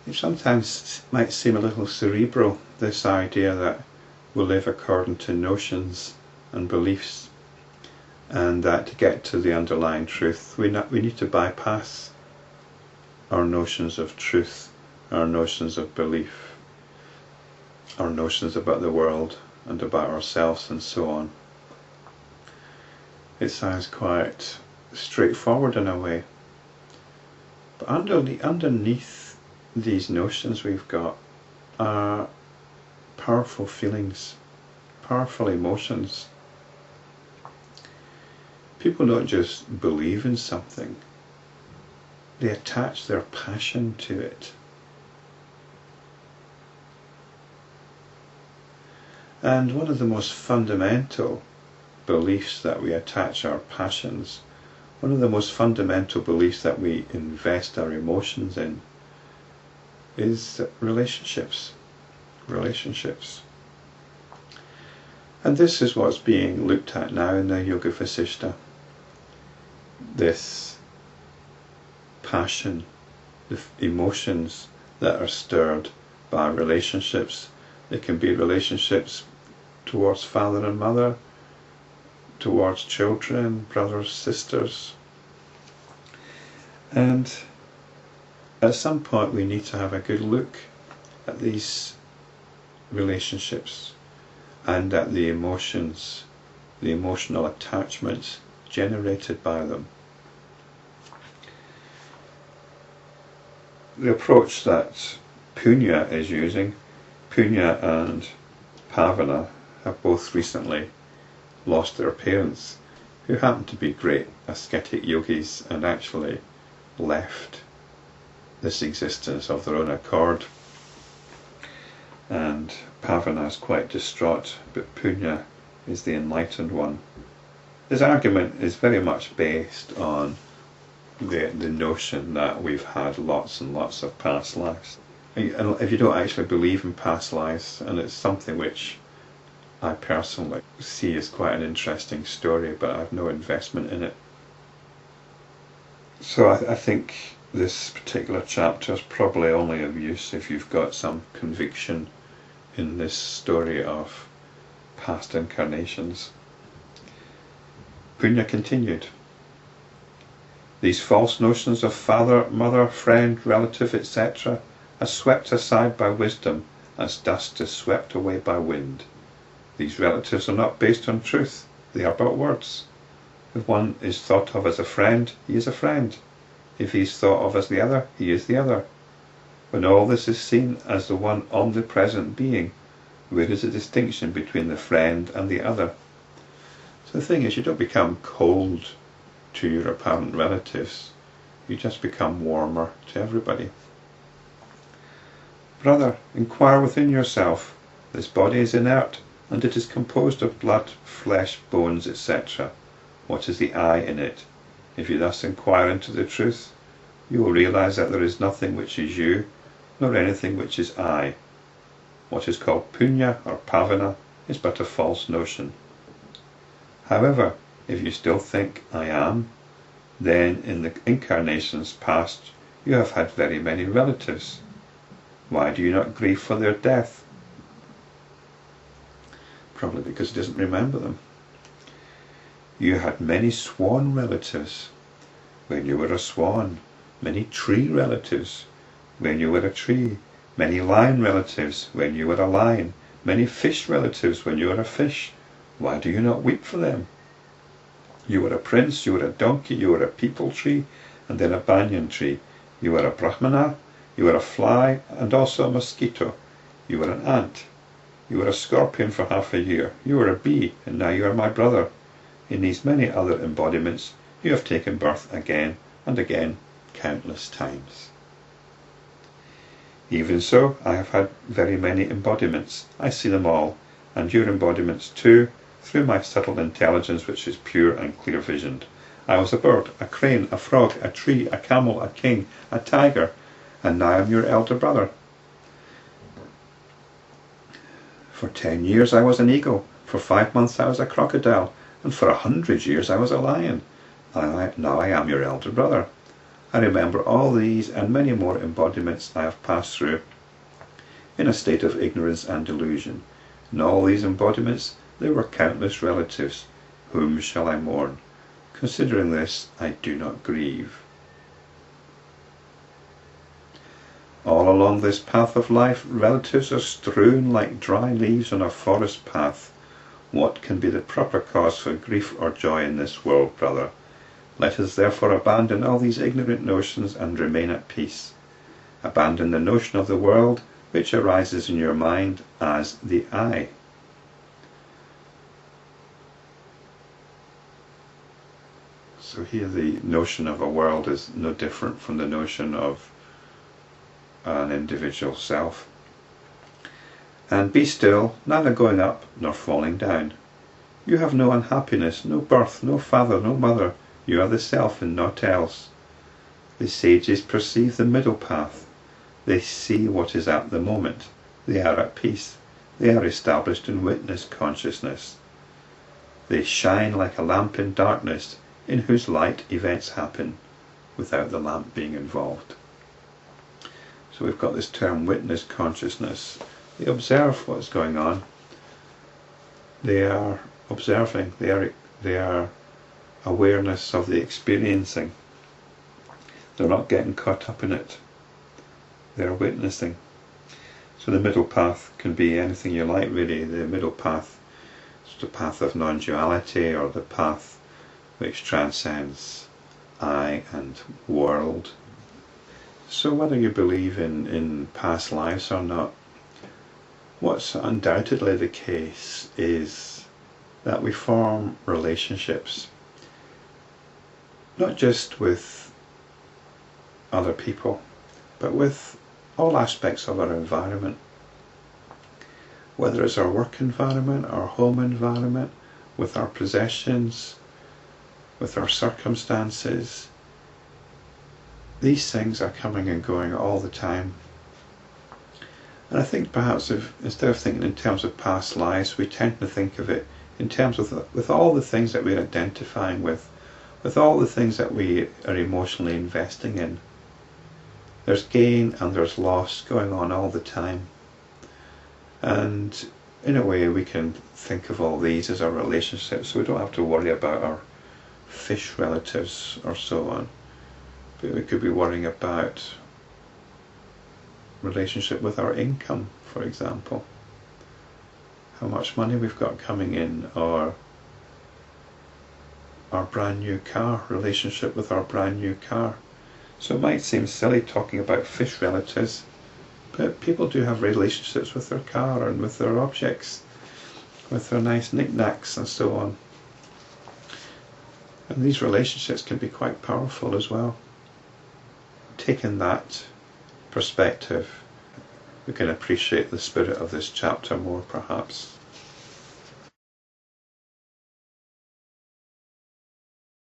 It sometimes might seem a little cerebral, this idea that we live according to notions and beliefs, and that to get to the underlying truth we need to bypass our notions of truth, our notions of belief, our notions about the world and about ourselves and so on. It sounds quite straightforward in a way, but underneath these notions we've got are powerful feelings, powerful emotions. People don't just believe in something, they attach their passion to it. And one of the most fundamental beliefs that we attach our passions, one of the most fundamental beliefs that we invest our emotions in, is relationships. Relationships. And this is what's being looked at now in the Yoga Vasishta. This passion, the emotions that are stirred by relationships. It can be relationships towards father and mother, towards children, brothers, sisters. And at some point we need to have a good look at these relationships and at the emotions, the emotional attachments generated by them. The approach that Punya is using, Punya and Pavana have both recently lost their parents, who happen to be great ascetic yogis and actually left this existence of their own accord. And Pavana is quite distraught, but Punya is the enlightened one. His argument is very much based on the notion that we've had lots and lots of past lives. And if you don't actually believe in past lives, and it's something which I personally see as quite an interesting story, but I have no investment in it. So I think this particular chapter is probably only of use if you've got some conviction in this story of past incarnations. Punya continued. These false notions of father, mother, friend, relative, etc. are swept aside by wisdom as dust is swept away by wind. These relatives are not based on truth, they are but words. If one is thought of as a friend, he is a friend. If he is thought of as the other, he is the other. When all this is seen as the one omnipresent being, where is the distinction between the friend and the other? So the thing is, you don't become cold to your apparent relatives, you just become warmer to everybody. Brother, inquire within yourself. This body is inert, and it is composed of blood, flesh, bones, etc. What is the I in it? If you thus inquire into the truth, you will realize that there is nothing which is you, nor anything which is I. What is called Punya or Pavana is but a false notion. However, if you still think I am, then in the incarnations past you have had very many relatives. Why do you not grieve for their death? Probably because he doesn't remember them. You had many swan relatives when you were a swan, many tree relatives when you were a tree, many lion relatives when you were a lion, many fish relatives when you were a fish. Why do you not weep for them? You were a prince, you were a donkey, you were a peepal tree, and then a banyan tree. You were a brahmana, you were a fly, and also a mosquito. You were an ant. You were a scorpion for half a year. You were a bee, and now you are my brother. In these many other embodiments, you have taken birth again and again, countless times. Even so, I have had very many embodiments. I see them all, and your embodiments too, through my subtle intelligence which is pure and clear-visioned. I was a bird, a crane, a frog, a tree, a camel, a king, a tiger, and now I am your elder brother. For 10 years I was an eagle, for 5 months I was a crocodile, and for 100 years I was a lion. Now I am your elder brother. I remember all these and many more embodiments I have passed through in a state of ignorance and delusion. In all these embodiments there were countless relatives. Whom shall I mourn? Considering this, I do not grieve. All along this path of life, relatives are strewn like dry leaves on a forest path. What can be the proper cause for grief or joy in this world, brother? Let us therefore abandon all these ignorant notions and remain at peace. Abandon the notion of the world which arises in your mind as the I. So here the notion of a world is no different from the notion of an individual self. And be still, neither going up nor falling down. You have no unhappiness, no birth, no father, no mother. You are the self and not else. The sages perceive the middle path. They see what is at the moment. They are at peace. They are established in witness consciousness. They shine like a lamp in darkness, in whose light events happen, without the lamp being involved. So we've got this term witness consciousness. They observe what's going on. They are observing. They are awareness of the experiencing. They're not getting caught up in it. They're witnessing. So the middle path can be anything you like, really. The middle path is the path of non-duality, or the path which transcends I and world. So whether you believe in past lives or not, what's undoubtedly the case is that we form relationships, not just with other people, but with all aspects of our environment. Whether it's our work environment, our home environment, with our possessions, with our circumstances. These things are coming and going all the time. And I think perhaps instead of thinking in terms of past lives, we tend to think of it in terms of with all the things that we're identifying with all the things that we are emotionally investing in. There's gain and there's loss going on all the time. And in a way we can think of all these as our relationships, so we don't have to worry about our fish relatives or so on. But we could be worrying about relationship with our income, for example. How much money we've got coming in, or our brand new car, relationship with our brand new car. So it might seem silly talking about fish relatives, but people do have relationships with their car and with their objects, with their nice knickknacks and so on. And these relationships can be quite powerful as well. Taking that perspective, we can appreciate the spirit of this chapter more, perhaps.